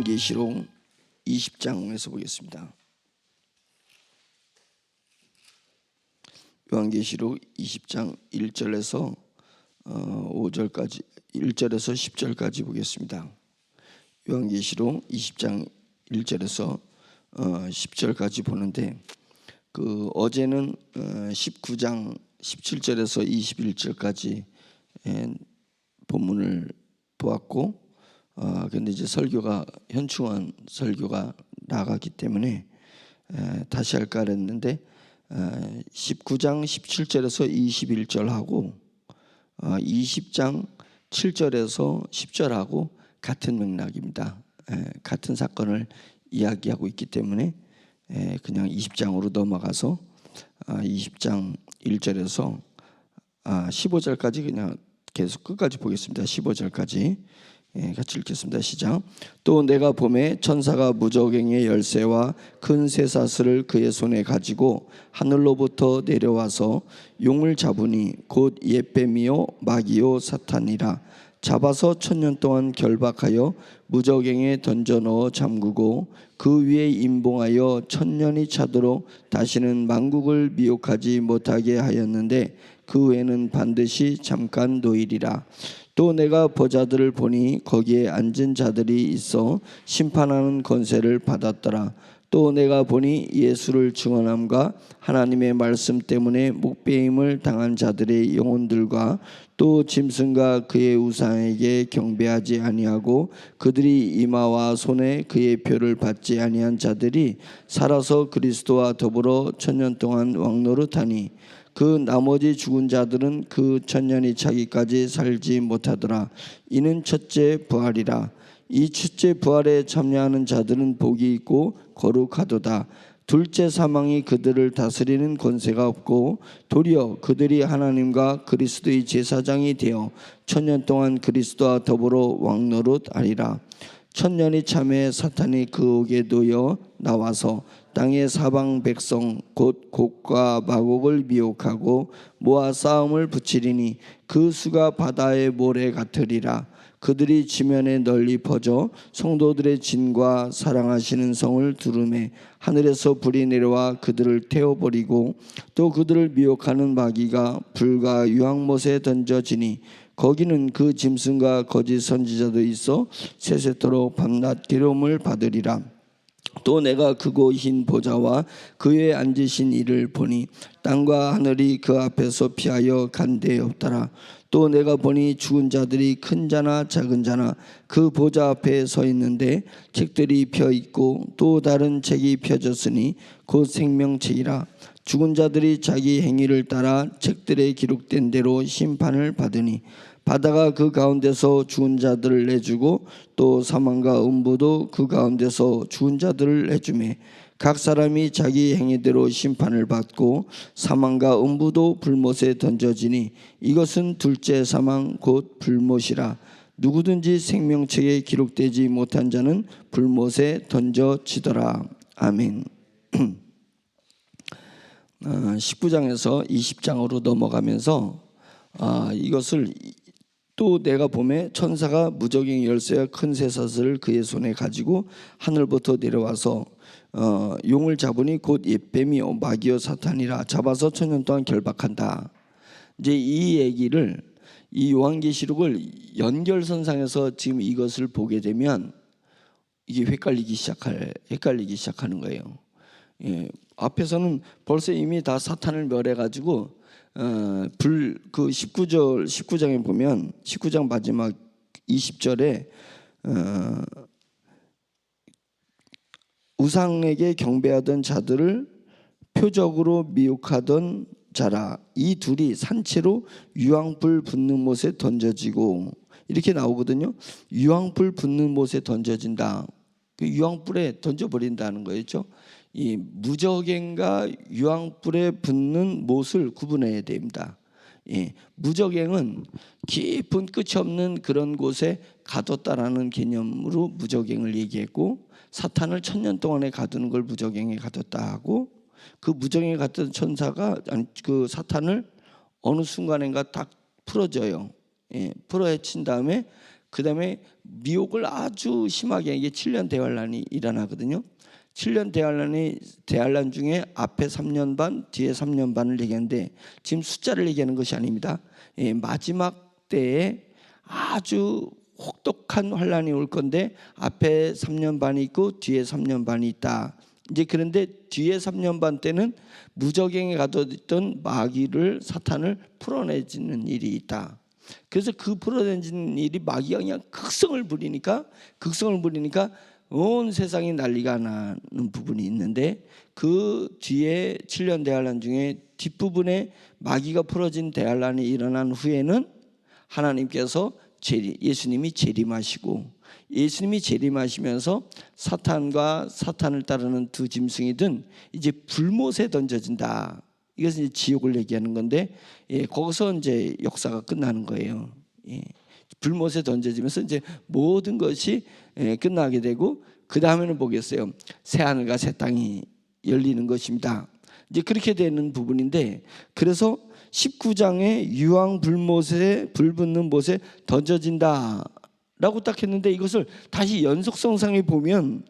요한계시록 20장에서 보겠습니다. 요한계시록 20장 1절에서 5절까지 1절에서 10절까지 보겠습니다. 요한계시록 20장 1절에서 10절까지 보는데 어제는 19장 17절에서 21절까지 본문을 보았고 근데 이제 설교가 현충원 설교가 나가기 때문에 다시 할까 했는데 19장 17절에서 21절하고 20장 7절에서 10절하고 같은 맥락입니다. 같은 사건을 이야기하고 있기 때문에 그냥 20장으로 넘어가서 20장 1절에서 15절까지 그냥 계속 끝까지 보겠습니다. 15절까지 같이 읽겠습니다. 시작. 또 내가 보매 천사가 무저갱의 열쇠와 큰 쇠사슬을 그의 손에 가지고 하늘로부터 내려와서 용을 잡으니 곧 옛뱀이요 마귀요 사탄이라. 잡아서 1000년 동안 결박하여 무저갱에 던져 넣어 잠그고 그 위에 임봉하여 1000년이 차도록 다시는 만국을 미혹하지 못하게 하였는데 그 후에는 반드시 잠깐 노일이라. 또 내가 보좌들을 보니 거기에 앉은 자들이 있어 심판하는 권세를 받았더라. 또 내가 보니 예수를 증언함과 하나님의 말씀 때문에 목배임을 당한 자들의 영혼들과 또 짐승과 그의 우상에게 경배하지 아니하고 그들이 이마와 손에 그의 표를 받지 아니한 자들이 살아서 그리스도와 더불어 1000년 동안 왕노릇하니 그 나머지 죽은 자들은 그 1000년이 차기까지 살지 못하더라. 이는 첫째 부활이라. 이 첫째 부활에 참여하는 자들은 복이 있고 거룩하도다. 둘째 사망이 그들을 다스리는 권세가 없고 도리어 그들이 하나님과 그리스도의 제사장이 되어 1000년 동안 그리스도와 더불어 왕노릇하리라. 1000년이 참에 사탄이 그 옥에 놓여 나와서 땅의 사방 백성 곧 곡과 마곡을 미혹하고 모아 싸움을 붙이리니 그 수가 바다의 모래 같으리라. 그들이 지면에 널리 퍼져 성도들의 진과 사랑하시는 성을 두르매 하늘에서 불이 내려와 그들을 태워버리고 또 그들을 미혹하는 마귀가 불과 유황못에 던져지니 거기는 그 짐승과 거짓 선지자도 있어 세세토록 밤낮 괴로움을 받으리라. 또 내가 크고 흰 보좌와 그 위에 앉으신 이를 보니 땅과 하늘이 그 앞에서 피하여 간 데 없더라. 또 내가 보니 죽은 자들이 큰 자나 작은 자나 그 보좌 앞에 서 있는데 책들이 펴 있고 또 다른 책이 펴졌으니 곧 생명책이라. 죽은 자들이 자기 행위를 따라 책들에 기록된 대로 심판을 받으니 바다가 그 가운데서 죽은 자들을 내주고 또 사망과 음부도 그 가운데서 죽은 자들을 내주매 각 사람이 자기 행위대로 심판을 받고 사망과 음부도 불못에 던져지니 이것은 둘째 사망 곧 불못이라. 누구든지 생명책에 기록되지 못한 자는 불못에 던져지더라. 아멘. 19장에서 20장으로 넘어가면서 이것을 또 내가 보매 천사가 무저갱의 열쇠와 큰 쇠사슬을 그의 손에 가지고 하늘부터 내려와서 용을 잡으니 곧 옛뱀이요 마귀요 사탄이라. 잡아서 1000년 동안 결박한다. 이제 이 얘기를 이 요한계시록을 연결선상에서 지금 이것을 보게 되면 이게 헷갈리기 시작하는 거예요. 앞에서는 벌써 이미 다 사탄을 멸해가지고 그 19장에 보면 19장 마지막 20절에 우상에게 경배하던 자들을 표적으로 미혹하던 자라. 이 둘이 산채로 유황불 붙는 못에 던져지고 이렇게 나오거든요. 유황불 붙는 못에 던져진다. 그 유황불에 던져버린다는 거였죠. 이 무저갱과 유황불에 붙는 못을 구분해야 됩니다. 무저갱은 깊은 끝이 없는 그런 곳에 가뒀다라는 개념으로 무저갱을 얘기했고 사탄을 1000년 동안에 가두는 걸 무저갱에 가뒀다 하고 그 무저갱에 갔던 천사가 그 사탄을 어느 순간인가 딱 풀어줘요. 풀어 헤친 다음에 그다음에 미혹을 아주 심하게 이게 7년 대환란이 일어나거든요. 7년 대환란 중에 앞에 3년 반, 뒤에 3년 반을 얘기하는데 지금 숫자를 얘기하는 것이 아닙니다. 마지막 때에 아주 혹독한 환란이 올 건데 앞에 3년 반이 있고 뒤에 3년 반이 있다. 이제 그런데 뒤에 3년 반 때는 무적행에 가둬있던 마귀를 사탄을 풀어내지는 일이 있다. 그래서 그 풀어내지는 일이 마귀가 그냥 극성을 부리니까 온 세상이 난리가 나는 부분이 있는데 그 뒤에 7년 대환란 중에 뒷부분에 마귀가 풀어진 대환란이 일어난 후에는 하나님께서 예수님이 재림하시고 예수님이 재림하시면서 사탄과 사탄을 따르는 두 짐승이든 이제 불못에 던져진다. 이것은 이제 지옥을 얘기하는 건데 거기서 이제 역사가 끝나는 거예요. 불못에 던져지면서 이제 모든 것이 끝나게 되고 그 다음에는 보겠어요. 새 하늘과 새 땅이 열리는 것입니다. 이제 그렇게 되는 부분인데 그래서 19장에 유황 불못에 불붙는 못에 던져진다 라고 딱 했는데 이것을 다시 연속성상에 보면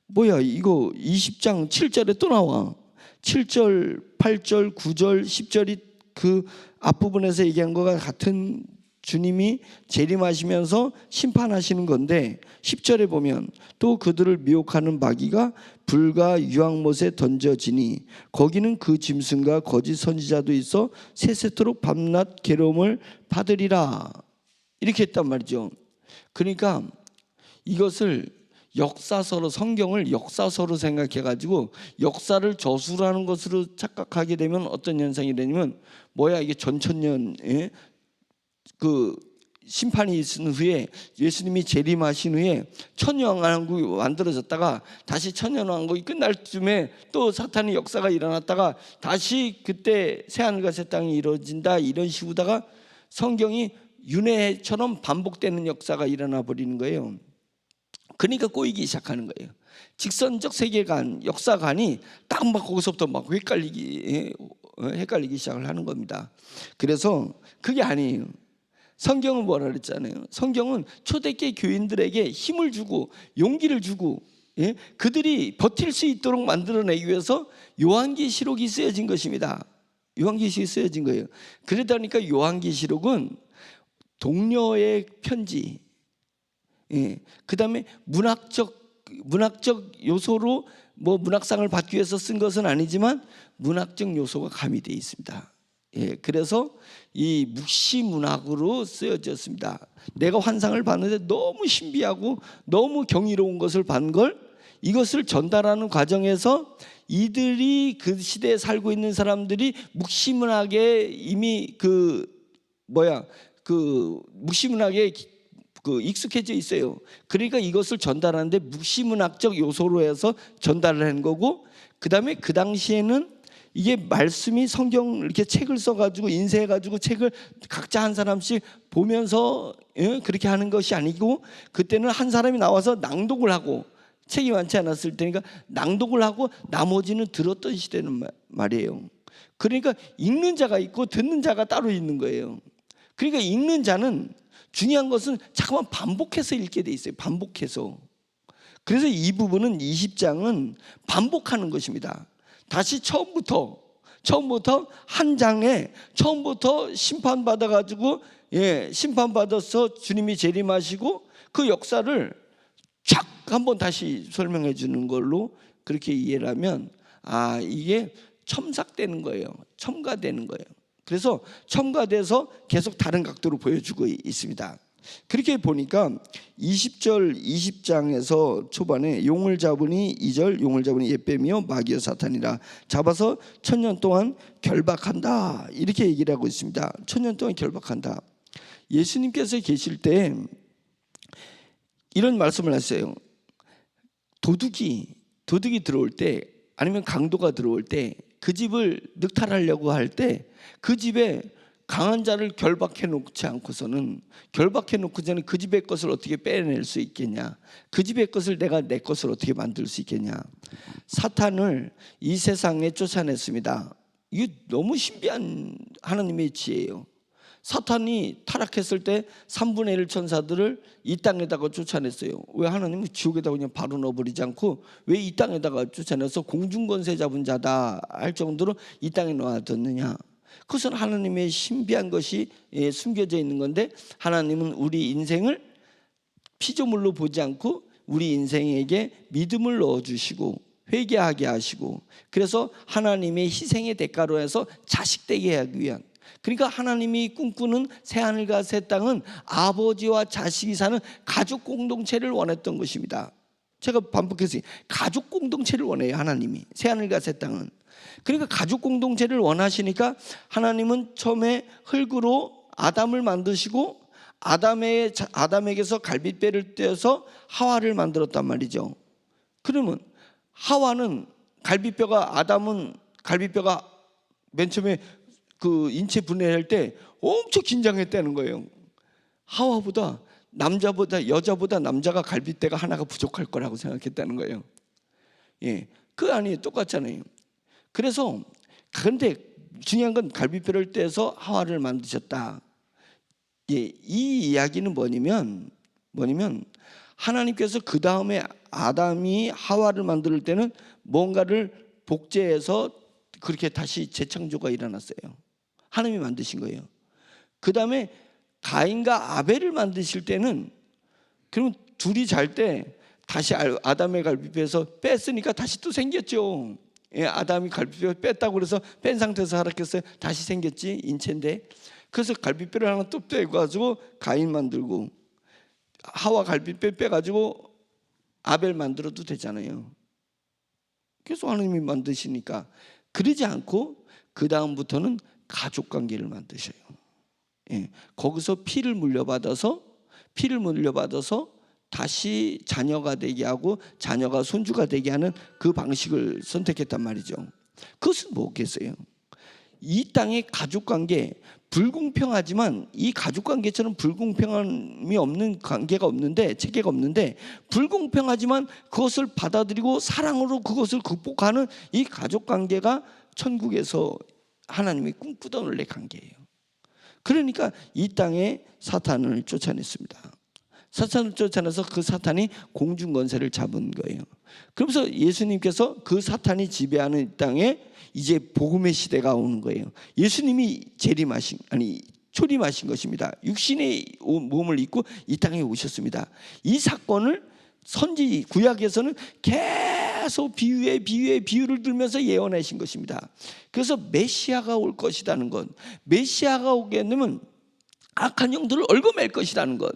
뭐야 이거 20장 7절에 또 나와. 7절 8절 9절 10절이 그 앞부분에서 얘기한 것과 같은 주님이 재림하시면서 심판하시는 건데 10절에 보면 또 그들을 미혹하는 마귀가 불과 유황못에 던져지니 거기는 그 짐승과 거짓 선지자도 있어 세세토록 밤낮 괴로움을 받으리라. 이렇게 했단 말이죠. 그러니까 이것을 역사서로 성경을 역사서로 생각해가지고 역사를 저술하는 것으로 착각하게 되면 어떤 현상이 되냐면 뭐야 이게 전천년에 그 심판이 있은 후에 예수님이 재림하신 후에 천년왕국이 만들어졌다가 다시 천년왕국이 끝날 쯤에 또 사탄의 역사가 일어났다가 다시 그때 새하늘과 새 땅이 이루어진다 이런 식으로다가 성경이 윤회처럼 반복되는 역사가 일어나 버리는 거예요. 그러니까 꼬이기 시작하는 거예요. 직선적 세계관, 역사관이 딱 막 거기서부터 막 헷갈리기 시작을 하는 겁니다. 그래서 그게 아니에요. 성경은 뭐라 그랬잖아요. 성경은 초대교회 교인들에게 힘을 주고 용기를 주고 그들이 버틸 수 있도록 만들어내기 위해서 요한계시록이 쓰여진 것입니다. 요한계시록이 쓰여진 거예요. 그러다 보니까 요한계시록은 동료의 편지, 그 다음에 문학적 요소로 뭐 문학상을 받기 위해서 쓴 것은 아니지만 문학적 요소가 가미되어 있습니다. 그래서 이 묵시문학으로 쓰여졌습니다. 내가 환상을 봤는데 너무 신비하고 너무 경이로운 것을 본 걸 이것을 전달하는 과정에서 이들이 그 시대에 살고 있는 사람들이 묵시문학에 이미 묵시문학에 익숙해져 있어요. 그러니까 이것을 전달하는데 묵시문학적 요소로 해서 전달을 한 거고 그 다음에 그 당시에는 이게 말씀이 성경 이렇게 책을 써가지고 인쇄해가지고 책을 각자 한 사람씩 보면서 그렇게 하는 것이 아니고 그때는 한 사람이 나와서 낭독을 하고 책이 많지 않았을 테니까 낭독을 하고 나머지는 들었던 시대는 말이에요. 그러니까 읽는 자가 있고 듣는 자가 따로 있는 거예요. 그러니까 읽는 자는 중요한 것은 자꾸만 반복해서 읽게 돼 있어요. 반복해서. 그래서 이 부분은 20장은 반복하는 것입니다. 다시 처음부터 한 장에 처음부터 심판받아가지고 심판받아서 주님이 재림하시고 그 역사를 쫙 한번 다시 설명해 주는 걸로 그렇게 이해를 하면 이게 첨삭되는 거예요. 첨가되는 거예요. 그래서 첨가돼서 계속 다른 각도로 보여주고 있습니다. 그렇게 보니까 20절 20장에서 초반에 용을 잡으니 2절 용을 잡으니 옛뱀이요 마귀여 사탄이라 잡아서 1000년 동안 결박한다 이렇게 얘기를 하고 있습니다. 1000년 동안 결박한다. 예수님께서 계실 때 이런 말씀을 하세요. 도둑이 들어올 때 아니면 강도가 들어올 때 그 집을 늑탈하려고 할 때 그 집에 강한 자를 결박해 놓지 않고서는 결박해 놓고 전에 그 집의 것을 어떻게 빼낼 수 있겠냐? 그 집의 것을 내가 내 것을 어떻게 만들 수 있겠냐? 사탄을 이 세상에 쫓아냈습니다. 이게 너무 신비한 하나님의 지혜예요. 사탄이 타락했을 때 3분의 1 천사들을 이 땅에다가 쫓아냈어요. 왜 하나님은 지옥에다가 그냥 바로 넣어버리지 않고 왜 이 땅에다가 쫓아내서 공중권세 잡은 자다 할 정도로 이 땅에 놓아뒀느냐? 그것은 하나님의 신비한 것이 숨겨져 있는 건데, 하나님은 우리 인생을 피조물로 보지 않고 우리 인생에게 믿음을 넣어주시고 회개하게 하시고, 그래서 하나님의 희생의 대가로 해서 자식 되게 하기 위한, 그러니까 하나님이 꿈꾸는 새하늘과 새 땅은 아버지와 자식이 사는 가족 공동체를 원했던 것입니다. 제가 반복해서 가족 공동체를 원해요. 하나님이 새하늘과 새 땅은. 그러니까 가족 공동체를 원하시니까 하나님은 처음에 흙으로 아담을 만드시고 아담에게서 갈빗배를 떼어서 하와를 만들었단 말이죠. 그러면 하와는 아담은 갈빗뼈가 맨 처음에 그 인체 분해할 때 엄청 긴장했다는 거예요. 여자보다 남자가 갈빗대가 하나가 부족할 거라고 생각했다는 거예요. 예, 그 아니에요. 똑같잖아요. 그래서 그런데 중요한 건 갈빗뼈를 떼서 하와를 만드셨다. 예, 이 이야기는 뭐냐면 하나님께서 그 다음에 아담이 하와를 만들 때는 뭔가를 복제해서 그렇게 다시 재창조가 일어났어요. 하나님이 만드신 거예요. 그 다음에 가인과 아벨을 만드실 때는, 그러면 둘이 잘 때 다시 아담의 갈비뼈에서 뺐으니까 다시 또 생겼죠. 예, 아담이 갈비뼈 뺐다고 그래서 뺀 상태에서 하락했어요. 다시 생겼지, 인체인데. 그래서 갈비뼈를 하나 또 빼가지고 가인 만들고, 하와 갈비뼈 빼가지고 아벨 만들어도 되잖아요. 그래서 하나님이 만드시니까. 그러지 않고 그 다음부터는 가족관계를 만드셔요. 예, 거기서 피를 물려받아서 다시 자녀가 되게 하고 자녀가 손주가 되게 하는 그 방식을 선택했단 말이죠. 그것은 뭐겠어요? 이 땅의 가족관계, 불공평하지만 이 가족관계처럼 불공평함이 없는 관계가 없는데, 체계가 없는데, 불공평하지만 그것을 받아들이고 사랑으로 그것을 극복하는 이 가족관계가 천국에서 하나님이 꿈꾸던 원래 관계예요. 그러니까 이 땅에 사탄을 쫓아냈습니다. 사탄을 쫓아내서 그 사탄이 공중권세를 잡은 거예요. 그러면서 예수님께서 그 사탄이 지배하는 이 땅에 이제 복음의 시대가 오는 거예요. 예수님이 초림하신 것입니다. 육신의 몸을 입고 이 땅에 오셨습니다. 이 사건을 선지 구약에서는 계속 비유를 들면서 예언하신 것입니다. 그래서 메시아가 올 것이라는 것, 메시아가 오게 되면 악한 영들을 얽어맬 것이라는 것,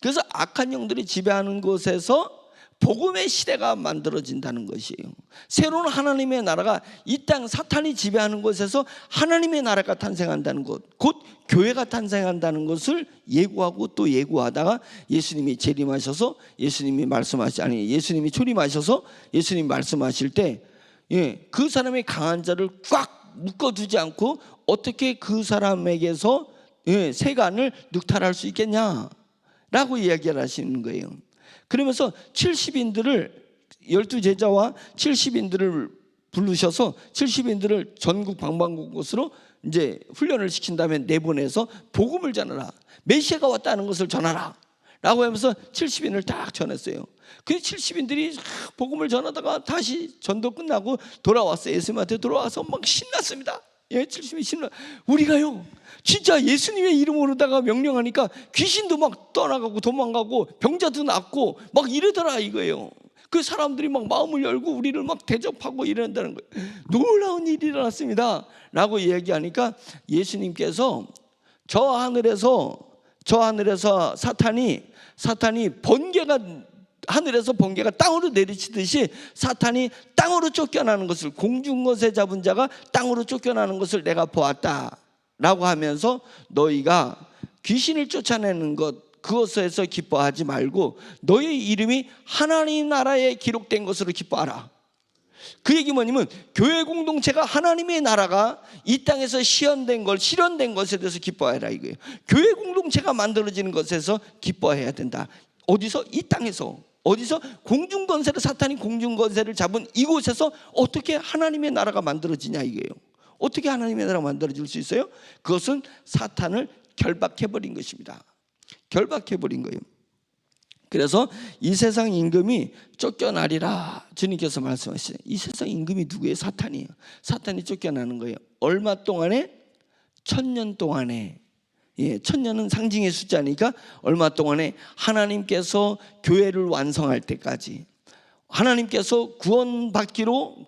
그래서 악한 영들이 지배하는 곳에서 복음의 시대가 만들어진다는 것이에요. 새로운 하나님의 나라가 이 땅 사탄이 지배하는 곳에서 하나님의 나라가 탄생한다는 것, 곧 교회가 탄생한다는 것을 예고하고 또 예고하다가 예수님이 재림하셔서 예수님이 초림하셔서 예수님이 말씀하실 때, 그 사람의 강한 자를 꽉 묶어두지 않고 어떻게 그 사람에게서 세간을 늑탈할 수 있겠냐라고 이야기를 하시는 거예요. 그러면서 70인들을 12제자와 70인들을 부르셔서 70인들을 전국 방방곳곳으로 이제 훈련을 시킨 다음에 내보내서 복음을 전하라, 메시아가 왔다는 것을 전하라 라고 하면서 70인을 딱 전했어요. 그 70인들이 복음을 전하다가 다시 전도 끝나고 돌아왔어요. 예수님한테 돌아와서 막 신났습니다. 70인이 신나. 우리가요 진짜 예수님의 이름으로다가 명령하니까 귀신도 막 떠나가고 도망가고 병자도 낫고 막 이러더라 이거예요. 그 사람들이 막 마음을 열고 우리를 막 대접하고 이런다는 거예요. 놀라운 일이 일어났습니다 라고 이야기하니까 예수님께서 저 하늘에서 사탄이 하늘에서 번개가 땅으로 내리치듯이 사탄이 땅으로 쫓겨나는 것을, 공중권세 잡은 자가 땅으로 쫓겨나는 것을 내가 보았다 라고 하면서, 너희가 귀신을 쫓아내는 것, 그것에서 기뻐하지 말고 너희 이름이 하나님 나라에 기록된 것으로 기뻐하라. 그 얘기 뭐냐면 교회 공동체가 하나님의 나라가 이 땅에서 실현된 것에 대해서 기뻐해라 이거예요. 교회 공동체가 만들어지는 것에서 기뻐해야 된다. 어디서? 이 땅에서. 어디서? 사탄이 공중권세를 잡은 이곳에서 어떻게 하나님의 나라가 만들어지냐 이거예요. 어떻게 하나님의 나라가 만들어질 수 있어요? 그것은 사탄을 결박해버린 것입니다. 결박해버린 거예요. 그래서 이 세상 임금이 쫓겨나리라 주님께서 말씀하시죠. 이 세상 임금이 누구예요? 사탄이에요. 사탄이 쫓겨나는 거예요. 얼마 동안에? 1000년 동안에. 1000년은 상징의 숫자니까 얼마 동안에 하나님께서 교회를 완성할 때까지, 하나님께서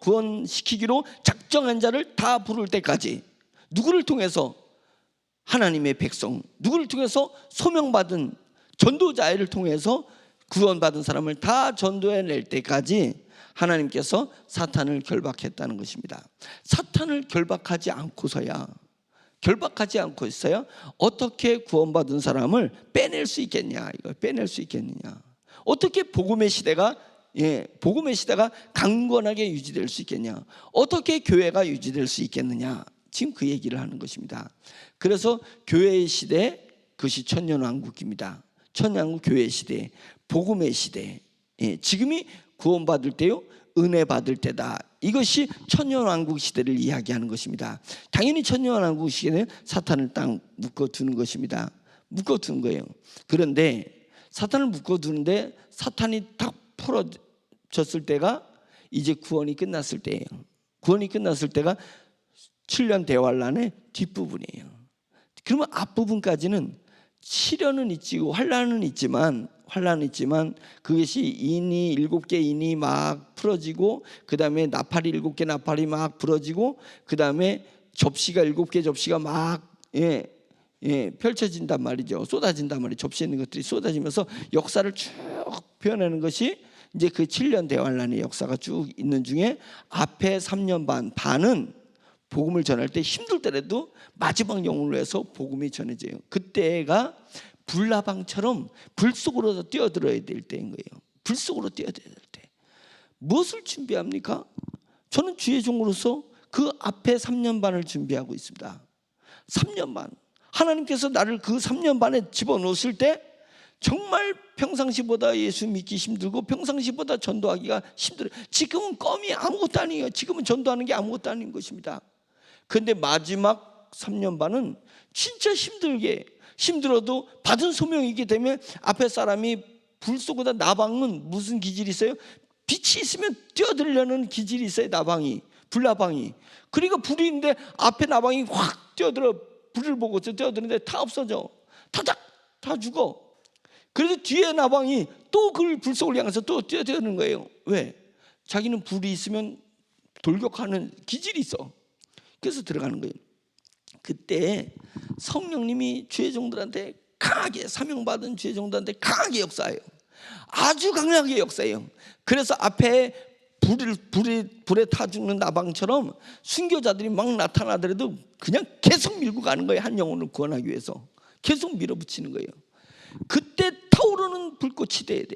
구원시키기로 작정한 자를 다 부를 때까지, 누구를 통해서? 하나님의 백성, 누구를 통해서? 소명받은 전도자를 통해서 구원받은 사람을 다 전도해낼 때까지 하나님께서 사탄을 결박했다는 것입니다. 사탄을 결박하지 않고서야 어떻게 구원받은 사람을 빼낼 수 있겠냐? 이걸 빼낼 수 있겠느냐? 어떻게 복음의 시대가 강건하게 유지될 수 있겠냐? 어떻게 교회가 유지될 수 있겠느냐? 지금 그 얘기를 하는 것입니다. 그래서 교회의 시대, 그것이 천년왕국입니다. 천년왕국 교회 시대, 복음의 시대, 지금이 구원받을 때요, 은혜 받을 때다. 이것이 천년왕국 시대를 이야기하는 것입니다. 당연히 천년왕국 시대는 사탄을 딱 묶어두는 것입니다. 묶어두는 거예요. 그런데 사탄을 묶어두는데 사탄이 딱 풀어졌을 때가 이제 구원이 끝났을 때예요. 구원이 끝났을 때가 7년 대환란의 뒷부분이에요. 그러면 앞부분까지는 시련은 있고 환란은 있지만 그것이 인이 7개 인이 막 풀어지고, 그 다음에 나팔이 7개 나팔이 막 부러지고, 그 다음에 접시가 7개 접시가 막 펼쳐진단 말이죠. 쏟아진단 말이에요. 접시에 있는 것들이 쏟아지면서 역사를 쭉 표현하는 것이 이제 그 7년 대환란의 역사가 쭉 있는 중에 앞에 3년 반은 복음을 전할 때 힘들 때라도 마지막 영혼을 위해서 복음이 전해져요. 그때가 불나방처럼 불 속으로 뛰어들어야 될 때인 거예요. 불 속으로 뛰어들어야 될 때. 무엇을 준비합니까? 저는 주의 종으로서 그 앞에 3년 반을 준비하고 있습니다. 3년 반. 하나님께서 나를 그 3년 반에 집어넣었을 때 정말 평상시보다 예수 믿기 힘들고 평상시보다 전도하기가 힘들어요. 지금은 껌이 아무것도 아니에요. 지금은 전도하는 게 아무것도 아닌 것입니다. 그런데 마지막 3년 반은 진짜 힘들어도 받은 소명이기 때문에 앞에 사람이 불 쏘고다. 나방은 무슨 기질이 있어요? 빛이 있으면 뛰어들려는 기질이 있어요. 나방이, 불나방이. 그러니까 불이 있는데 앞에 나방이 확 뛰어들어, 불을 보고 뛰어드는데 다 없어져. 다 죽어. 그래서 뒤에 나방이 또 그 불 속을 향해서 또 뛰어드는 거예요. 왜? 자기는 불이 있으면 돌격하는 기질이 있어. 그래서 들어가는 거예요. 그때 성령님이 주의 종들한테 강하게, 사명받은 주의 종들한테 강하게 역사해요. 아주 강하게 역사해요. 그래서 앞에 불에 타 죽는 나방처럼 순교자들이 막 나타나더라도 그냥 계속 밀고 가는 거예요. 한 영혼을 구원하기 위해서 계속 밀어붙이는 거예요. 그때 타오르는 불꽃이 돼야 돼.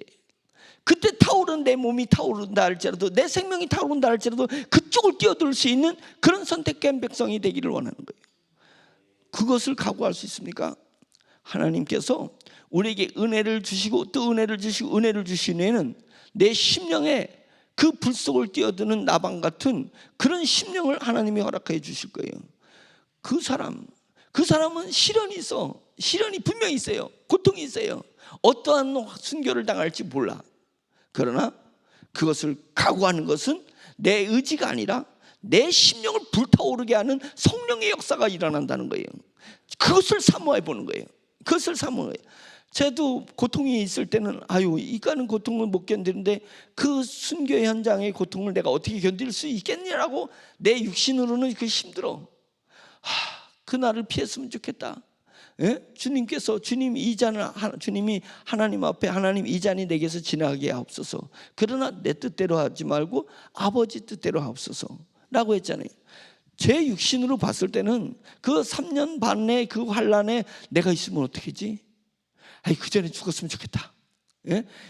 그때 타오르는 내 몸이 타오른다 할지라도, 내 생명이 타오른다 할지라도 그쪽을 뛰어들 수 있는 그런 선택된 백성이 되기를 원하는 거예요. 그것을 각오할 수 있습니까? 하나님께서 우리에게 은혜를 주시고 또 은혜를 주신 후에는 내 심령에 그 불 속을 뛰어드는 나방 같은 그런 심령을 하나님이 허락해 주실 거예요. 그 사람은 시련이 있어. 시련이 분명히 있어요. 고통이 있어요. 어떠한 순교를 당할지 몰라. 그러나 그것을 각오하는 것은 내 의지가 아니라 내 심령을 불타오르게 하는 성령의 역사가 일어난다는 거예요. 그것을 사모해 보는 거예요. 그것을 사모해. 저도 고통이 있을 때는 이까는 고통을 못 견디는데 그 순교 현장의 고통을 내가 어떻게 견딜 수 있겠냐라고 내 육신으로는 그 힘들어. 그 날을 피했으면 좋겠다. 주님이 하나님 앞에 하나님 이 잔이 내게서 지나가게 하옵소서. 그러나 내 뜻대로 하지 말고 아버지 뜻대로 하옵소서 라고 했잖아요. 제 육신으로 봤을 때는 그 3년 반의 그 환란에 내가 있으면 어떡하지? 그 전에 죽었으면 좋겠다.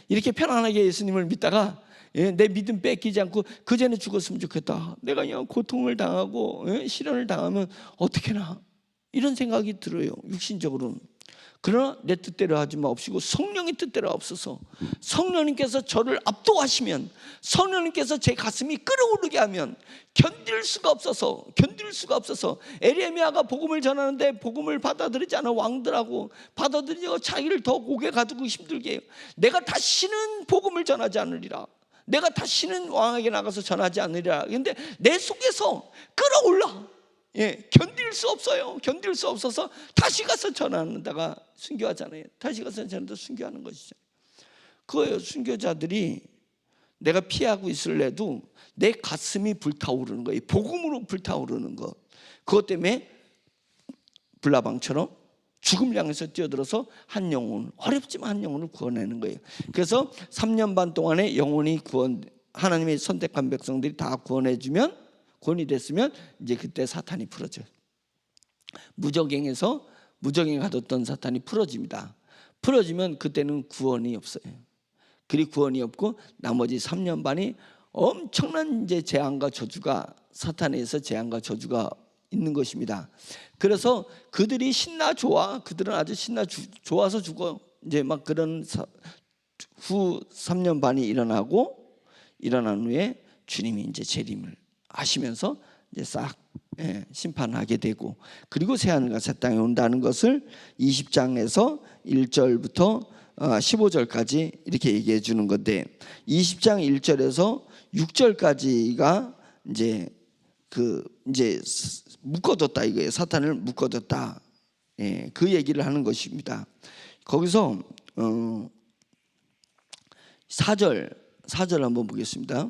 이렇게 편안하게 예수님을 믿다가 내 믿음 뺏기지 않고 그 전에 죽었으면 좋겠다. 내가 그냥 고통을 당하고 시련을 당하면 어떡하나, 이런 생각이 들어요. 육신적으로는. 그러나 내 뜻대로 하지 마옵시고 성령의 뜻대로 하옵소서. 성령님께서 저를 압도하시면, 성령님께서 제 가슴이 끓어오르게 하면 견딜 수가 없어서 에레미야가 복음을 전하는데 복음을 받아들이지 않아 왕들하고 받아들이고 자기를 더 고개 가두고 힘들게 해요. 내가 다시는 복음을 전하지 않으리라, 내가 다시는 왕에게 나가서 전하지 않으리라. 그런데 내 속에서 끌어올라. 견딜 수 없어요. 견딜 수 없어서 다시 가서 전하는다가 순교하잖아요. 다시 가서 전하다 순교하는 것이죠. 그거예요. 순교자들이 내가 피하고 있을래도 내 가슴이 불타오르는 거예요. 복음으로 불타오르는 것. 그것 때문에 불나방처럼 죽음을 향해서 뛰어들어서 한 영혼, 어렵지만 한 영혼을 구원하는 거예요. 그래서 3년 반 동안에 영혼이 하나님의 선택한 백성들이 다 구원이 됐으면 이제 그때 사탄이 풀어져요. 무적행에 가뒀던 사탄이 풀어집니다. 풀어지면 그때는 구원이 없어요. 그리고 구원이 없고 나머지 3년 반이 엄청난 이제 재앙과 저주가, 사탄에서 재앙과 저주가 있는 것입니다. 그래서 그들이 그들은 아주 좋아서 죽어요. 이제 막 그런 후 3년 반이 일어난 후에 주님이 이제 재림을 하시면서 이제 싹 심판하게 되고, 그리고 새하늘과 새 땅에 온다는 것을 20장에서 1절부터 15절까지 이렇게 얘기해 주는 건데, 20장 1절에서 6절까지가 이제 묶어뒀다 이거예요. 사탄을 묶어뒀다. 그 얘기를 하는 것입니다. 거기서 4절 한번 보겠습니다.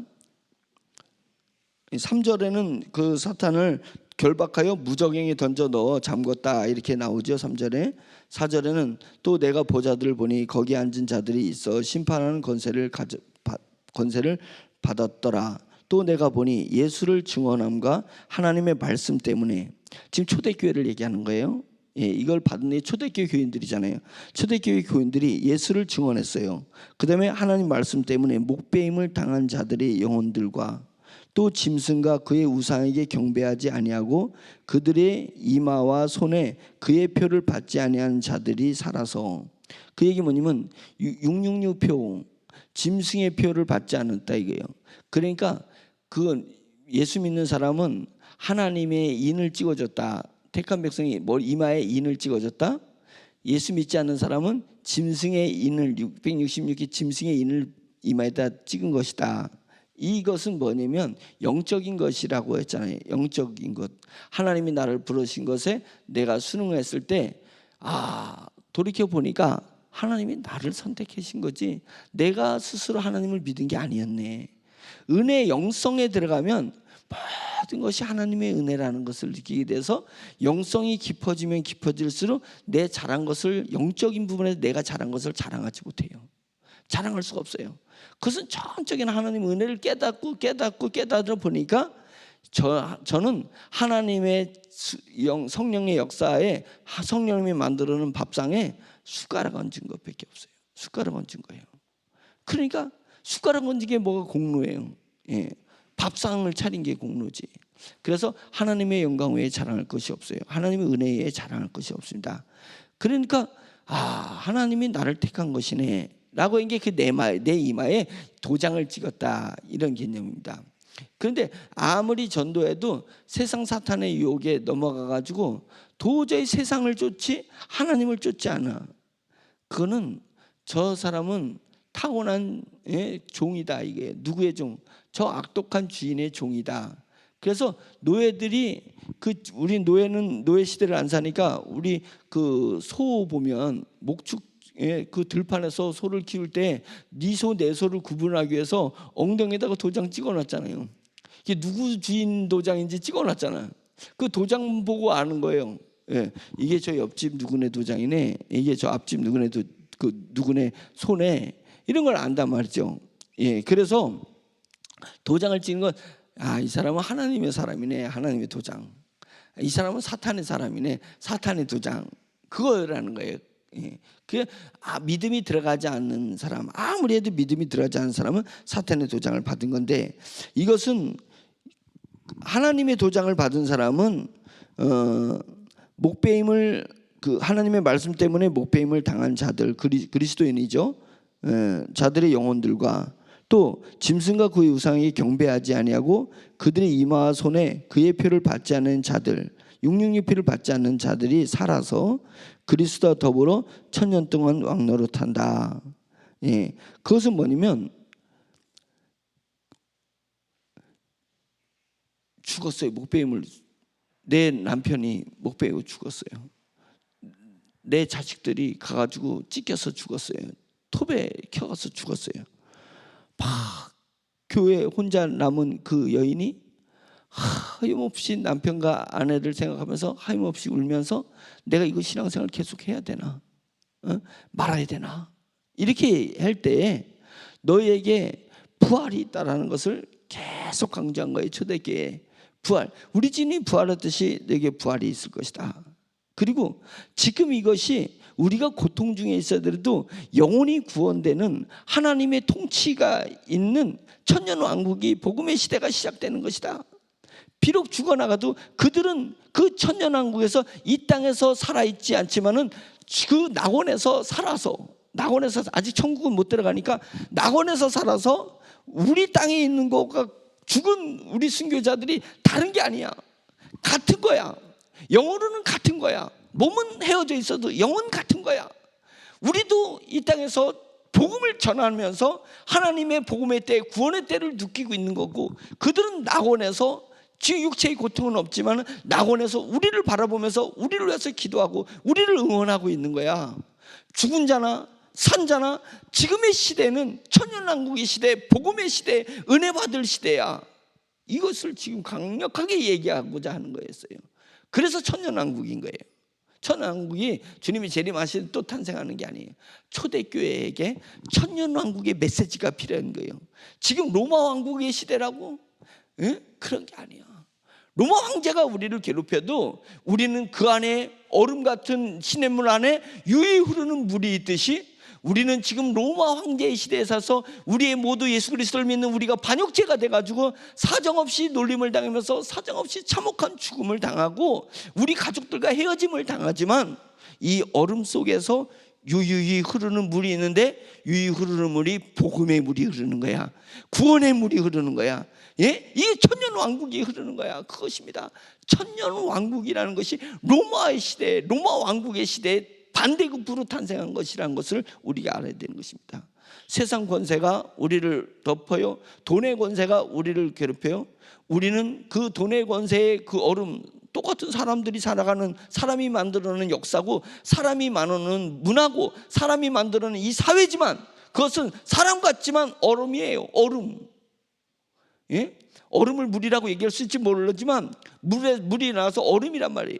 3절에는 그 사탄을 결박하여 무적행에 던져 넣어 잠궜다 이렇게 나오죠. 3절에. 4절에는 또 내가 보자들을 보니 거기 앉은 자들이 있어 심판하는 권세를 받았더라. 또 내가 보니 예수를 증언함과 하나님의 말씀 때문에, 지금 초대교회를 얘기하는 거예요. 이걸 받은 초대교회 교인들이잖아요. 초대교회 교인들이 예수를 증언했어요. 그 다음에 하나님 말씀 때문에 목배임을 당한 자들의 영혼들과 또 짐승과 그의 우상에게 경배하지 아니하고 그들의 이마와 손에 그의 표를 받지 아니하는 자들이 살아서, 그 얘기 뭐냐면 666표, 짐승의 표를 받지 않았다 이거예요. 그러니까 그 예수 믿는 사람은 하나님의 인을 찍어줬다. 택한 백성이 이마에 인을 찍어줬다. 예수 믿지 않는 사람은 짐승의 인을, 666개 짐승의 인을 이마에다 찍은 것이다. 이것은 뭐냐면 영적인 것이라고 했잖아요. 영적인 것. 하나님이 나를 부르신 것에 내가 순응했을 때 돌이켜 보니까 하나님이 나를 선택하신 거지 내가 스스로 하나님을 믿은 게 아니었네. 은혜의 영성에 들어가면 모든 것이 하나님의 은혜라는 것을 느끼게 돼서 영성이 깊어지면 깊어질수록 내 잘한 것을, 영적인 부분에서 내가 잘한 것을 자랑하지 못해요. 자랑할 수가 없어요. 그것은 전적인 하나님의 은혜를 깨닫다 보니까 저는 하나님의 성령의 역사에 성령님이 만들어놓은 밥상에 숟가락 얹은 것밖에 없어요. 숟가락 얹은 거예요. 그러니까 숟가락 얹은 게 뭐가 공로예요. 밥상을 차린 게 공로지. 그래서 하나님의 영광 외에 자랑할 것이 없어요. 하나님의 은혜 외에 자랑할 것이 없습니다. 그러니까 하나님이 나를 택한 것이네 라고 이게 내 이마에 도장을 찍었다, 이런 개념입니다. 그런데 아무리 전도해도 세상 사탄의 유혹에 넘어가 가지고 도저히 세상을 쫓지 하나님을 쫓지 않아. 그거는 저 사람은 타고난 종이다. 이게 누구의 종? 저 악독한 주인의 종이다. 그래서 노예들이 우리 노예는 노예 시대를 안 사니까 우리 그 소 보면 목축 그 들판에서 소를 키울 때 네 소 내 소를 구분하기 위해서 엉덩이에다가 도장 찍어놨잖아요. 이게 누구 주인 도장인지 찍어놨잖아요. 그 도장 보고 아는 거예요. 이게 저 옆집 누구네 도장이네. 이게 저 앞집 누구네 누구네 소네. 이런 걸 안단 말이죠. 그래서 도장을 찍는 건 이 사람은 하나님의 사람이네. 하나님의 도장. 이 사람은 사탄의 사람이네. 사탄의 도장. 그거라는 거예요. 믿음이 들어가지 않는 사람, 아무리 해도 믿음이 들어가지 않는 사람은 사탄의 도장을 받은 건데, 이것은 하나님의 도장을 받은 사람은 목배임을 그 하나님의 말씀 때문에 목배임을 당한 자들, 그리스도인이죠. 자들의 영혼들과 또 짐승과 그의 우상에게 경배하지 아니하고 그들의 이마와 손에 그의 표를 받지 않는 자들, 육육의 표를 받지 않는 자들이 살아서 그리스도와 더불어 천년 동안 왕노릇한다. 예, 그것은 뭐냐면 죽었어요. 목배임을, 내 남편이 목배이고 죽었어요. 내 자식들이 가가지고 찢겨서 죽었어요. 톱에 켜가서 죽었어요. 막 교회 혼자 남은 그 여인이 하염없이 남편과 아내를 생각하면서 하염없이 울면서 내가 이거 신앙생활 계속 해야 되나, 말아야 되나, 이렇게 할 때에 너에게 부활이 있다라는 것을 계속 강조한 거예요. 초대교회에 부활, 우리 주님이 부활했듯이 너에게 부활이 있을 것이다. 그리고 지금 이것이 우리가 고통 중에 있어도 영혼이 구원되는 하나님의 통치가 있는 천년왕국이 복음의 시대가 시작되는 것이다. 비록 죽어나가도 그들은 그 천년왕국에서 이 땅에서 살아있지 않지만은 그 낙원에서 살아서, 낙원에서 아직 천국은 못 들어가니까 낙원에서 살아서 우리 땅에 있는 것과 죽은 우리 순교자들이 다른 게 아니야. 같은 거야. 영으로는 같은 거야. 몸은 헤어져 있어도 영은 같은 거야. 우리도 이 땅에서 복음을 전하면서 하나님의 복음의 때, 구원의 때를 느끼고 있는 거고, 그들은 낙원에서 지금 육체의 고통은 없지만 낙원에서 우리를 바라보면서 우리를 위해서 기도하고 우리를 응원하고 있는 거야. 죽은 자나 산 자나 지금의 시대는 천년왕국의 시대, 복음의 시대, 은혜 받을 시대야. 이것을 지금 강력하게 얘기하고자 하는 거였어요. 그래서 천년왕국인 거예요. 천년왕국이 주님이 재림하실 때 또 탄생하는 게 아니에요. 초대교회에게 천년왕국의 메시지가 필요한 거예요. 지금 로마 왕국의 시대라고? 그런 게 아니야. 로마 황제가 우리를 괴롭혀도 우리는 그 안에 얼음 같은 시냇물 안에 유유히 흐르는 물이 있듯이 우리는 지금 로마 황제의 시대에 사서 우리의 모두 예수 그리스도를 믿는 우리가 반역죄가 돼가지고 사정없이 놀림을 당하면서 사정없이 참혹한 죽음을 당하고 우리 가족들과 헤어짐을 당하지만 이 얼음 속에서 유유히 흐르는 물이 있는데, 유유히 흐르는 물이 복음의 물이 흐르는 거야. 구원의 물이 흐르는 거야. 예? 이게 천년왕국이 흐르는 거야. 그것입니다. 천년왕국이라는 것이 로마의 시대, 로마 왕국의 시대에 반대급부로 탄생한 것이라는 것을 우리가 알아야 되는 것입니다. 세상 권세가 우리를 덮어요. 돈의 권세가 우리를 괴롭혀요. 우리는 그 돈의 권세의 그 얼음, 똑같은 사람들이 살아가는, 사람이 만들어내는 역사고 사람이 만드는 문화고 사람이 만들어내는 이 사회지만 그것은 사람 같지만 얼음이에요. 얼음. 예? 얼음을 물이라고 얘기할 수 있을지 모르지만 물이 나와서 얼음이란 말이에요.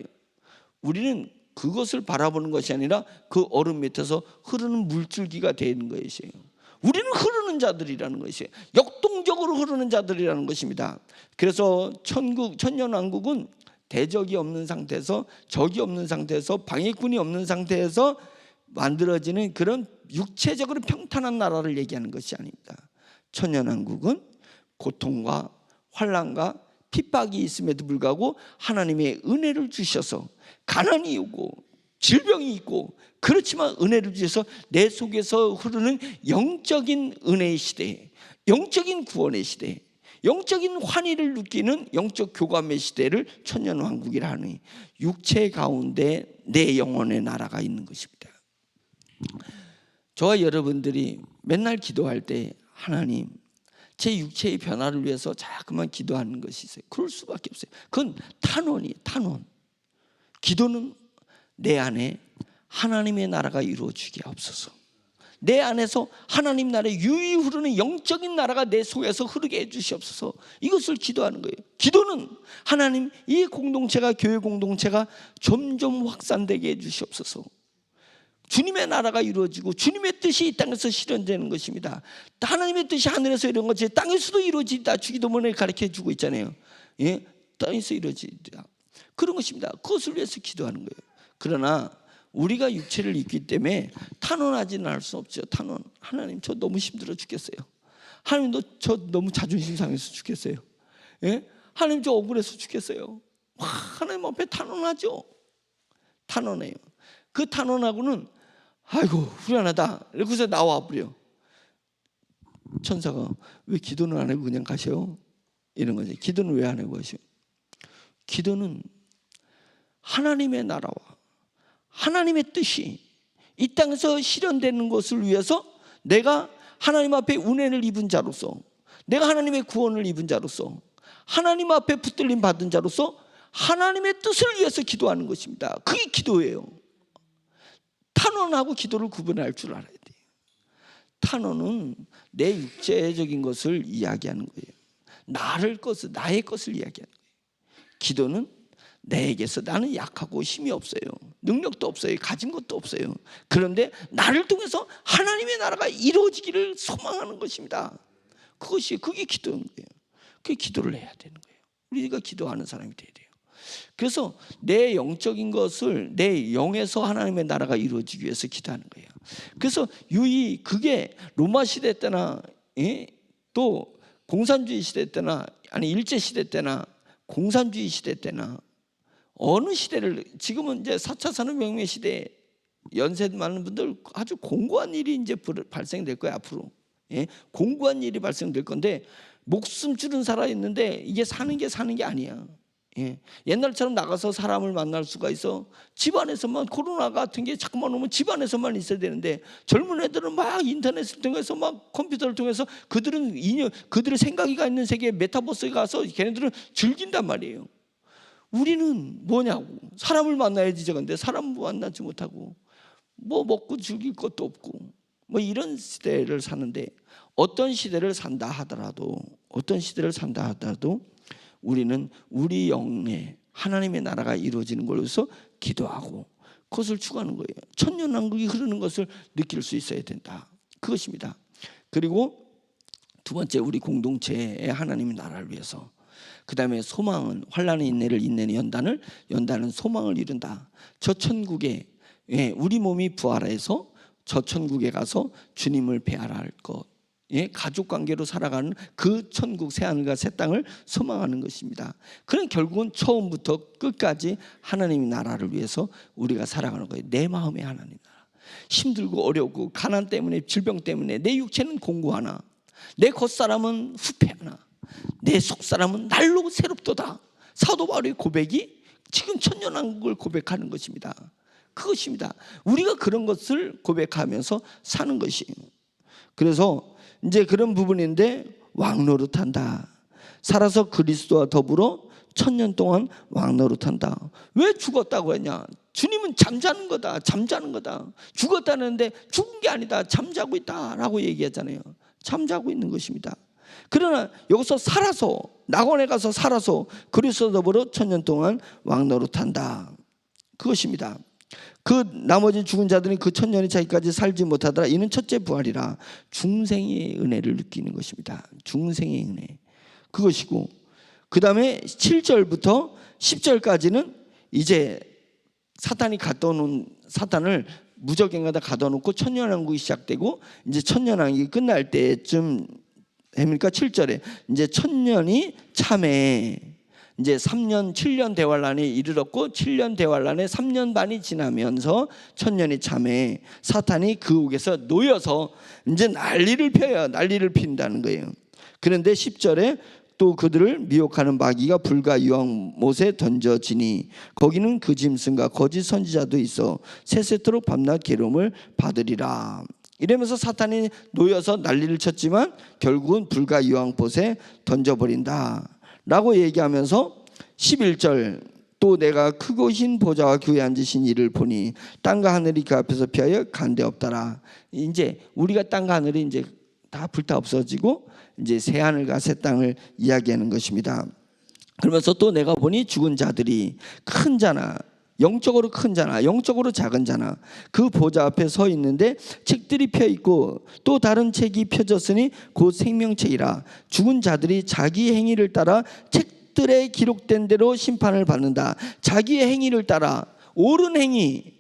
우리는 그것을 바라보는 것이 아니라 그 얼음 밑에서 흐르는 물줄기가 되는 것이에요. 우리는 흐르는 자들이라는 것이에요. 역동적으로 흐르는 자들이라는 것입니다. 그래서 천년왕국은 대적이 없는 상태에서, 적이 없는 상태에서, 방해꾼이 없는 상태에서 만들어지는 그런 육체적으로 평탄한 나라를 얘기하는 것이 아닙니다. 천년왕국은 고통과 환난과 핍박이 있음에도 불구하고 하나님의 은혜를 주셔서, 가난이 오고 질병이 있고 그렇지만 은혜를 주셔서 내 속에서 흐르는 영적인 은혜의 시대, 영적인 구원의 시대, 영적인 환희를 느끼는 영적 교감의 시대를 천년왕국이라 하니 육체 가운데 내 영혼의 나라가 있는 것입니다. 저와 여러분들이 맨날 기도할 때 하나님, 제 육체의 변화를 위해서 자꾸만 기도하는 것이 있어요. 그럴 수밖에 없어요. 그건 탄원이에요. 탄원. 기도는 내 안에 하나님의 나라가 이루어지게 하옵소서. 내 안에서 하나님 나라의 유유히 흐르는 영적인 나라가 내 속에서 흐르게 해주시옵소서. 이것을 기도하는 거예요. 기도는 하나님, 이 공동체가, 교회 공동체가 점점 확산되게 해주시옵소서. 주님의 나라가 이루어지고 주님의 뜻이 이 땅에서 실현되는 것입니다. 하나님의 뜻이 하늘에서 이런 것이 땅에서도 이루어지다. 주기도문에 가르쳐주고 있잖아요. 예? 땅에서 이루어지다. 그런 것입니다. 그것을 위해서 기도하는 거예요. 그러나 우리가 육체를 입기 때문에 탄원하지는 않을 수 없죠. 탄원. 하나님, 저 너무 힘들어 죽겠어요. 하나님, 저 너무 자존심 상해서 죽겠어요. 예? 하나님, 저 억울해서 죽겠어요. 하나님 앞에 탄원하죠. 탄원해요. 그 탄원하고는 아이고 후련하다 이러고서 나와 버려. 천사가 왜 기도는 안 하고 그냥 가셔? 이런 거지. 기도는 왜 안 하고 가셔? 기도는 하나님의 나라와 하나님의 뜻이 이 땅에서 실현되는 것을 위해서 내가 하나님 앞에 은혜를 입은 자로서, 내가 하나님의 구원을 입은 자로서, 하나님 앞에 붙들림 받은 자로서 하나님의 뜻을 위해서 기도하는 것입니다. 그게 기도예요. 탄원하고 기도를 구분할 줄 알아야 돼요. 탄원은 내 육체적인 것을 이야기하는 거예요. 나의 것을 이야기하는 거예요. 기도는 내게서 나는 약하고 힘이 없어요. 능력도 없어요. 가진 것도 없어요. 그런데 나를 통해서 하나님의 나라가 이루어지기를 소망하는 것입니다. 그게 기도인 거예요. 그게 기도를 해야 되는 거예요. 우리가 기도하는 사람이 돼야 돼요. 그래서 내 영적인 것을 내 영에서 하나님의 나라가 이루어지기 위해서 기도하는 거예요. 그래서 유이 그게 로마 시대 때나 또 공산주의 시대 때나 아니 일제 시대 때나 공산주의 시대 때나 어느 시대를 지금은 이제 4차 산업혁명 시대에 연세 많은 분들 아주 공고한 일이 이제 발생될 거예요. 앞으로 공고한 일이 발생될 건데 목숨줄은 살아 있는데 이게 사는 게 아니야. 옛날처럼 나가서 사람을 만날 수가 있어. 집안에서만 코로나 같은 게 자꾸만 오면 집안에서만 있어야 되는데 젊은 애들은 막 인터넷을 통해서 막 컴퓨터를 통해서 그들의 생각이가 있는 세계에 메타버스에 가서 걔네들은 즐긴단 말이에요. 우리는 뭐냐고 사람을 만나야지. 저건데 사람 만나지 못하고 뭐 먹고 즐길 것도 없고 뭐 이런 시대를 사는데 어떤 시대를 산다 하더라도 우리는 우리 영에 하나님의 나라가 이루어지는 걸 위해서 기도하고 그것을 추구하는 거예요. 천년왕국이 흐르는 것을 느낄 수 있어야 된다. 그것입니다. 그리고 두 번째, 우리 공동체의 하나님의 나라를 위해서. 그 다음에 소망은 환난의 인내를, 인내는 연단은 소망을 이룬다. 저 천국에 우리 몸이 부활해서 저 천국에 가서 주님을 뵈어야 할 것, 가족 관계로 살아가는 그 천국 새하늘과 새 땅을 소망하는 것입니다. 그런 결국은 처음부터 끝까지 하나님의 나라를 위해서 우리가 살아가는 거예요. 내 마음의 하나님 나라. 힘들고 어렵고 가난 때문에, 질병 때문에 내 육체는 공고하나 내 겉사람은 후패하나 내 속사람은 날로 새롭도다. 사도 바울의 고백이 지금 천년왕국을 고백하는 것입니다. 그것입니다. 우리가 그런 것을 고백하면서 사는 것이에요. 그래서 이제 그런 부분인데 왕노릇한다. 살아서 그리스도와 더불어 1000년 동안 왕노릇한다. 왜 죽었다고 했냐? 주님은 잠자는 거다. 죽었다는데 죽은 게 아니다. 잠자고 있다라고 얘기하잖아요. 잠자고 있는 것입니다. 그러나 여기서 살아서, 낙원에 가서 살아서 그리스도와 더불어 1000년 동안 왕노릇한다. 그것입니다. 그 나머지 죽은 자들은 그 1000년이 차기까지 살지 못하더라. 이는 첫째 부활이라. 중생의 은혜를 느끼는 것입니다. 중생의 은혜. 그것이고, 그 다음에 7절부터 10절까지는 이제 사탄이 갖다 놓은, 사탄을 무적행하다 가둬 놓고 천년왕국이 시작되고, 이제 천년왕국이 끝날 때쯤 됩니까? 7절에 이제 1000년이 참에 이제 3년 7년 대환란에 이르렀고, 7년 대환란에 3년 반이 지나면서 1000년이 참에 사탄이 그 옥에서 놓여서 이제 난리를 핀다는 거예요. 그런데 10절에 또 그들을 미혹하는 마귀가 불과 유황못에 던져지니 거기는 그 짐승과 거짓 선지자도 있어 세세토록 밤낮 괴로움을 받으리라. 이러면서 사탄이 놓여서 난리를 쳤지만 결국은 불과 유황못에 던져버린다 라고 얘기하면서 11절, 또 내가 크고 흰 보좌와 교회에 앉으신 이를 보니 땅과 하늘이 그 앞에서 피하여 간데 없더라. 이제 우리가 땅과 하늘이 이제 다 불타 없어지고 이제 새 하늘과 새 땅을 이야기하는 것입니다. 그러면서 또 내가 보니 죽은 자들이 큰 자나, 영적으로 큰 자나 영적으로 작은 자나 그 보좌 앞에 서 있는데 책들이 펴 있고 또 다른 책이 펴졌으니 곧 생명책이라. 죽은 자들이 자기 행위를 따라 책들에 기록된 대로 심판을 받는다. 자기의 행위를 따라 옳은 행위,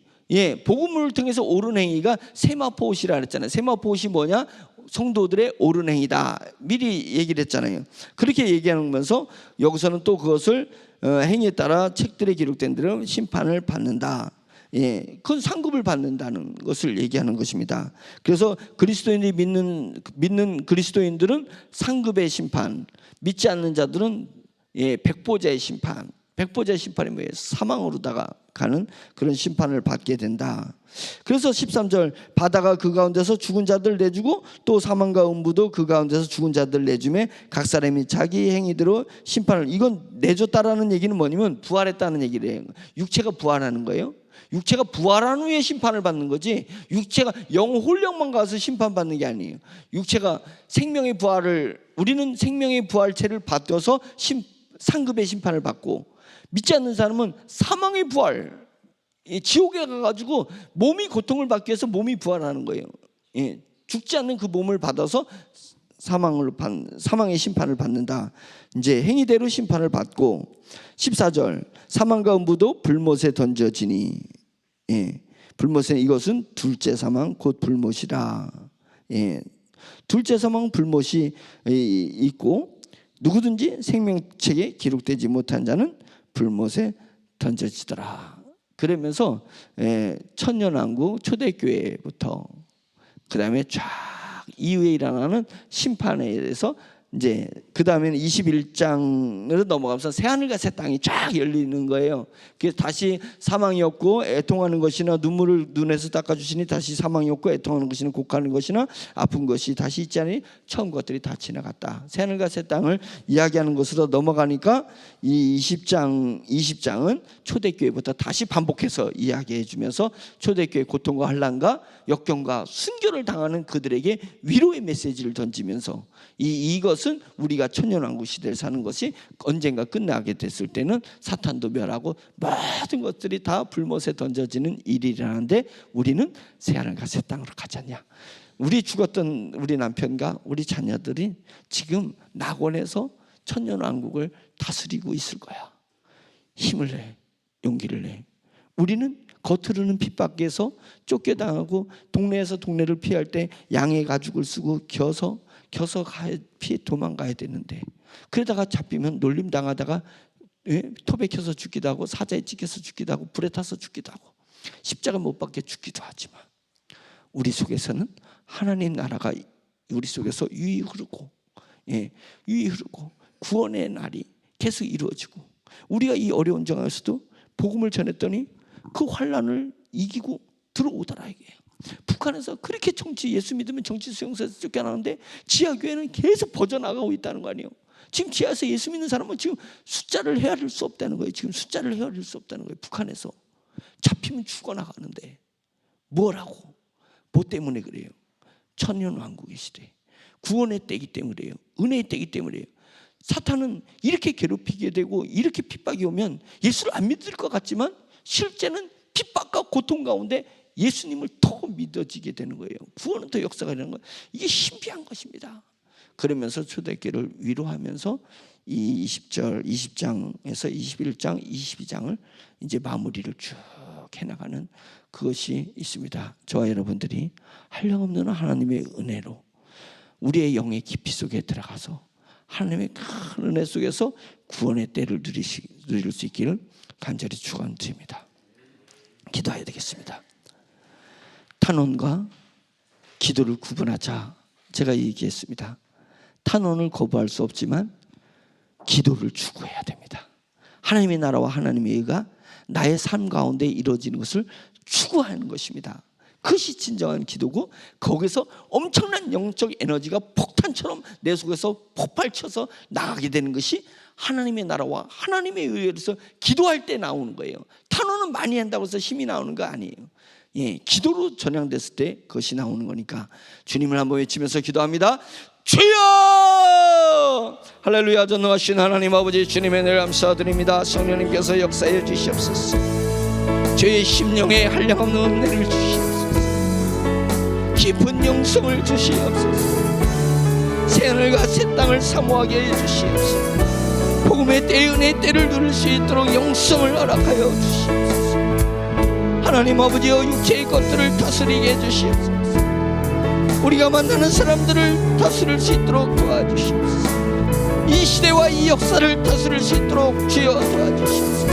복음을 통해서 옳은 행위가 세마포옷이라 그랬잖아요. 세마포옷이 뭐냐? 성도들의 옳은 행위다. 미리 얘기를 했잖아요. 그렇게 얘기하면서 여기서는 또 그것을 행위에 따라 책들에 기록된 대로 심판을 받는다. 그건 상급을 받는다는 것을 얘기하는 것입니다. 그래서 그리스도인들이 믿는 그리스도인들은 상급의 심판, 믿지 않는 자들은 백보자의 심판. 백보자의 심판이 뭐예요? 사망으로다가 가는 그런 심판을 받게 된다. 그래서 13절, 바다가 그 가운데서 죽은 자들 내주고 또 사망과 음부도 그 가운데서 죽은 자들 내주매 각 사람이 자기 행위대로 심판을. 이건 내줬다라는 얘기는 뭐냐면 부활했다는 얘기래요. 육체가 부활하는 거예요. 육체가 부활한 후에 심판을 받는 거지, 육체가 홀령만 가서 심판받는 게 아니에요. 육체가 생명의 부활을, 우리는 생명의 부활체를 받아서 상급의 심판을 받고, 믿지 않는 사람은 사망의 부활, 지옥에 가가지고 몸이 고통을 받기 위해서 몸이 부활하는 거예요. 죽지 않는 그 몸을 받아서 사망의 심판을 받는다. 이제 행위대로 심판을 받고, 14절, 사망과 음부도 불못에 던져지니, 불못에, 이것은 둘째 사망 곧 불못이라. 둘째 사망 불못이 있고, 누구든지 생명책에 기록되지 못한 자는 불못에 던져지더라. 그러면서 천년왕국 초대교회부터 그 다음에 쫙 이후에 일어나는 심판에 대해서, 이제 그 다음에는 21장으로 넘어가면서 새하늘과 새 땅이 쫙 열리는 거예요. 그래서 다시 사망이 없고 애통하는 것이나 눈물을 눈에서 닦아주시니 다시 사망이 없고 애통하는 것이나 곡하는 것이나 아픈 것이 다시 있지 않으니 처음 것들이 다 지나갔다. 새하늘과 새 땅을 이야기하는 것으로 넘어가니까 이 20장은 초대교회부터 다시 반복해서 이야기해 주면서 초대교회 고통과 환난과 역경과 순교를 당하는 그들에게 위로의 메시지를 던지면서, 이것은 우리가 천년왕국 시대를 사는 것이 언젠가 끝나게 됐을 때는 사탄도 멸하고 모든 것들이 다 불못에 던져지는 일이라는데, 우리는 새하늘과 새 땅으로 가지 않냐. 우리 죽었던 우리 남편과 우리 자녀들이 지금 낙원에서 천년왕국을 다스리고 있을 거야. 힘을 내, 용기를 내. 우리는 겉으로는 핍박해서 쫓겨당하고 동네에서 동네를 피할 때 양의 가죽을 쓰고 겨서 피해 도망가야 되는데, 그러다가 잡히면 놀림 당하다가 톱에 켜서 죽기도 하고 사자에 찍혀서 죽기도 하고 불에 타서 죽기도 하고 십자가 못 박혀 죽기도 하지만, 우리 속에서는 하나님 나라가 우리 속에서 유이 흐르고 구원의 날이 계속 이루어지고, 우리가 이 어려운 정황에서도 복음을 전했더니 그 환난을 이기고 들어오더라 이게요. 북한에서 그렇게 예수 믿으면 정치 수용소에서 쫓겨나는데 지하교회는 계속 퍼져나가고 있다는 거 아니에요. 지금 지하에서 예수 믿는 사람은 지금 숫자를 헤아릴 수 없다는 거예요. 지금 숫자를 헤아릴 수 없다는 거예요. 북한에서 잡히면 죽어나가는데 뭐라고? 뭐 때문에 그래요? 천년왕국의 시대, 구원의 때이기 때문이에요. 은혜의 때이기 때문이에요. 사탄은 이렇게 괴롭히게 되고 이렇게 핍박이 오면 예수를 안 믿을 것 같지만 실제는 핍박과 고통 가운데 예수님을 더 믿어지게 되는 거예요. 구원은 더 역사가 되는 거예요. 이게 신비한 것입니다. 그러면서 초대교회를 위로하면서 이 20장에서 21장, 22장을 이제 마무리를 쭉 해나가는 그것이 있습니다. 저와 여러분들이 한량없는 하나님의 은혜로 우리의 영의 깊이 속에 들어가서 하나님의 큰 은혜 속에서 구원의 때를 누릴 수 있기를 간절히 축원드립니다. 기도해야 되겠습니다. 탄원과 기도를 구분하자. 제가 얘기했습니다. 탄원을 거부할 수 없지만 기도를 추구해야 됩니다. 하나님의 나라와 하나님의 의가 나의 삶 가운데 이루어지는 것을 추구하는 것입니다. 그것이 진정한 기도고, 거기서 엄청난 영적 에너지가 폭탄처럼 내 속에서 폭발쳐서 나가게 되는 것이 하나님의 나라와 하나님의 의에서 기도할 때 나오는 거예요. 탄원은 많이 한다고 해서 힘이 나오는 거 아니에요. 기도로 전향됐을 때 그것이 나오는 거니까 주님을 한번 외치면서 기도합니다. 주여! 할렐루야. 전능하신 하나님 아버지, 주님의 은혜를 감사드립니다. 성령님께서 역사해 주시옵소서. 저의 심령에 한량없는 은혜를 주시옵소서. 깊은 영성을 주시옵소서. 새하늘과 새 땅을 사모하게 해 주시옵소서. 복음의 때, 은혜의 때를 누릴 수 있도록 영성을 허락하여 주시옵소서. 하나님 아버지여, 육체의 것들을 다스리게 해주시옵소서. 우리가 만나는 사람들을 다스릴 수 있도록 도와주시옵소서. 이 시대와 이 역사를 다스릴 수 있도록 주여 도와주시옵소서.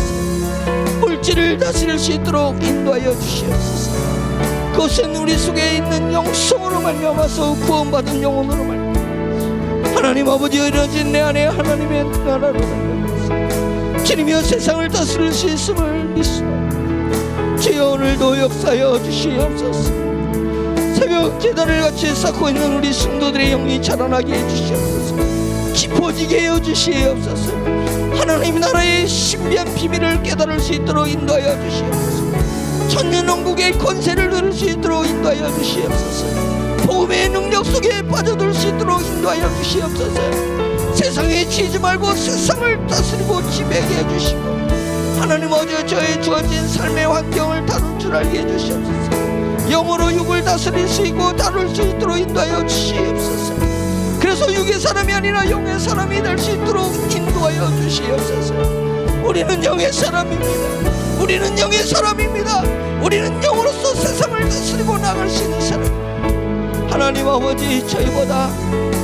물질을 다스릴 수 있도록 인도하여 주시옵소서. 그것은 우리 속에 있는 영성으로 말미암아서 구원받은 영혼으로 말미암아 하나님 아버지 이루어진 내 안에 하나님의 나라로 말미암아서 주님이여 세상을 다스릴 수 있음을 믿습니다. 주여 오늘도 역사하여 주시옵소서. 새벽 제단을 같이 쌓고 있는 우리 성도들의 영이 자라나게 해주시옵소서. 깊어지게 해주시옵소서. 하나님 나라의 신비한 비밀을 깨달을 수 있도록 인도하여 주시옵소서. 천년왕국의 권세를 누릴 수 있도록 인도하여 주시옵소서. 복음의 능력 속에 빠져들 수 있도록 인도하여 주시옵소서. 세상에 치지 말고 세상을 다스리고 지배하게 해주시고 하나님 어제 저의 주어진 삶의 환경을 다룰 줄 알게 해주시옵소서. 영으로 육을 다스릴 수 있고 다룰 수 있도록 인도하여 주시옵소서. 그래서 육의 사람이 아니라 영의 사람이 될 수 있도록 인도하여 주시옵소서. 우리는 영의 사람입니다. 우리는 영의 사람입니다. 우리는 영으로서 세상을 다스리고 나갈 수 있는 사람. 하나님 아버지 저희보다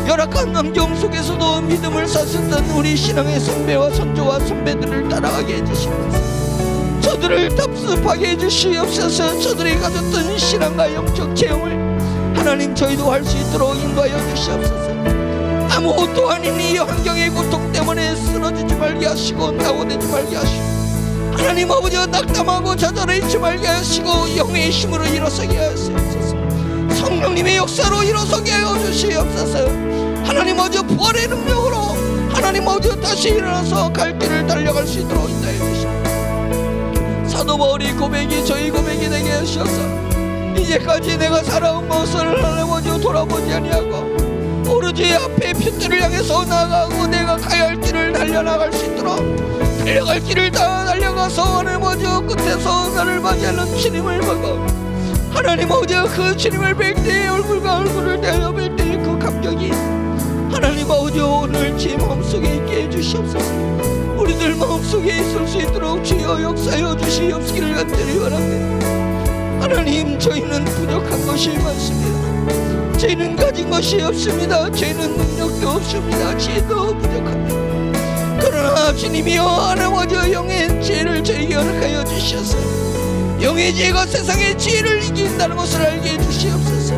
열악한 환경 속에서도 믿음을 사셨던 우리 신앙의 선배와 선조와 선배들을 따라가게 해주시옵소서. 저들을 답습하게 해주시옵소서. 저들이 가졌던 신앙과 영적 체험을 하나님 저희도 할 수 있도록 인도하여 주시옵소서. 아무것도 아닌 이 환경의 고통 때문에 쓰러지지 말게 하시고 낙오되지 말게 하시고 하나님 아버지가 낙담하고 좌절해 있지 말게 하시고 영의 힘으로 일어서게 하시옵소서. 성령님의 역사로 일어서게 하여 주시옵소서. 하나님 아버지 부활의 능력으로 하나님 아버지 다시 일어나서 갈 길을 달려갈 수 있도록 인도해 주시옵소서. 사도 바울이 고백이 저희 고백이 되게 하셔서 이제까지 내가 살아온 것을 하나님 아버지 돌아보지 아니하고 오로지 앞에 표대를 향해서 나아가고 내가 가야 할 길을 달려나갈 수 있도록 달려갈 길을 다 달려가서 하나님 아버지 끝에서 나를 맞이하는 주님을 보고 하나님 아버지 그 주님을 뵐 때 얼굴과 얼굴을 대하여 뵐 때 그 감격이 하나님 아버지 오늘 제 마음속에 있게 해주시옵소서. 우리들 마음속에 있을 수 있도록 주여 역사하여 주시옵시기를 간절히 원합니다. 하나님 저희는 부족한 것이 많습니다. 저희는 가진 것이 없습니다. 저희는 능력도 없습니다. 지혜도 부족합니다. 그러나 주님이여 하나님 아버지 영의 지혜를 저에게 허락하여 주셔서 영의 지혜가 세상의 지혜를 이긴다는 것을 알게 해주시옵소서.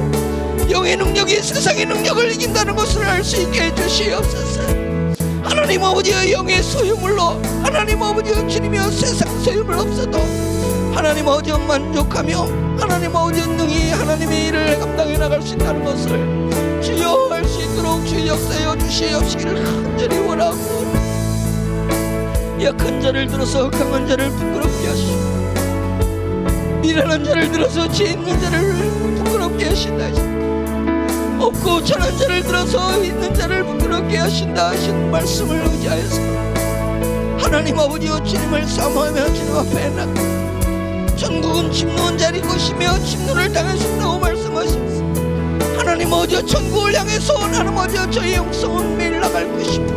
영의 능력이 세상의 능력을 이긴다는 것을 알 수 있게 해주시옵소서. 하나님 아버지의 영의 소유물로 하나님 아버지의 주님이여 세상 소유물 없어도 하나님 아버지 만족하며 하나님 아버지 능히 하나님의 일을 감당해 나갈 수 있다는 것을 주여 할 수 있도록 주 역사하여 주시옵시기를 간절히 원하고 약한 자를 들어서 강한 자를 부끄럽게 하시고 미련한 자를 들어서 죄 있는 자를 부끄럽게 하신다 하신다. 없고 천한 자를 들어서 있는 자를 부끄럽게 하신다 하신 말씀을 의지하여서 하나님 아버지여 주님을 사모하며 주님 앞에 나가 천국은 침노한 자리 것이며 침노를 당하신다고 말씀하셨습니다. 하나님 아버지여 천국을 향해서 하나님 아버지여 저희 영성은 매일 나갈 것입니다.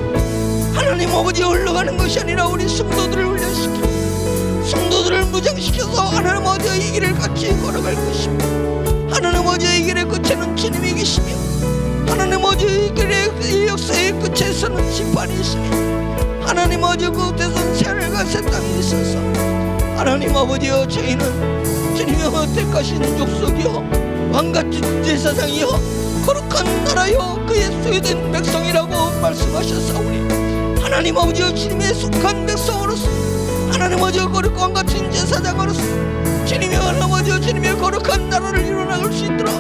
하나님 아버지 흘러가는 것이 아니라 우리 성도들을 훈련시키고 성도들을 무장시켜서 하나님 아버지여 이 길을 같이 걸어갈 것입니다. 하나님 아버지여 이 길의 끝에는 주님이 계시며 하나님 아버지 이 길의 이 역사의 끝에서는 심판이 있으며 하나님 아버지 그 끝에서는 새하늘과 새 땅이 있어서 하나님 아버지여 저희는 주님의 택하신 족속이여 왕같은 제사장이여 거룩한 나라여 그의 소유된 백성이라고 말씀하셨사오니 하나님 아버지여 주님의 속한 백성으로서 하나님 아버지여 거룩한 같은 제사장으로서 주님의 하나님 아버지여 주님의 거룩한 나라를 이루어나갈 수 있도록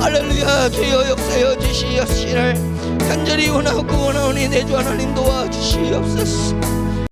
할렐루야 주여 역사여 주시옵시기를 간절히 원하고 원하오니 내 주 하나님 도와주시옵소서.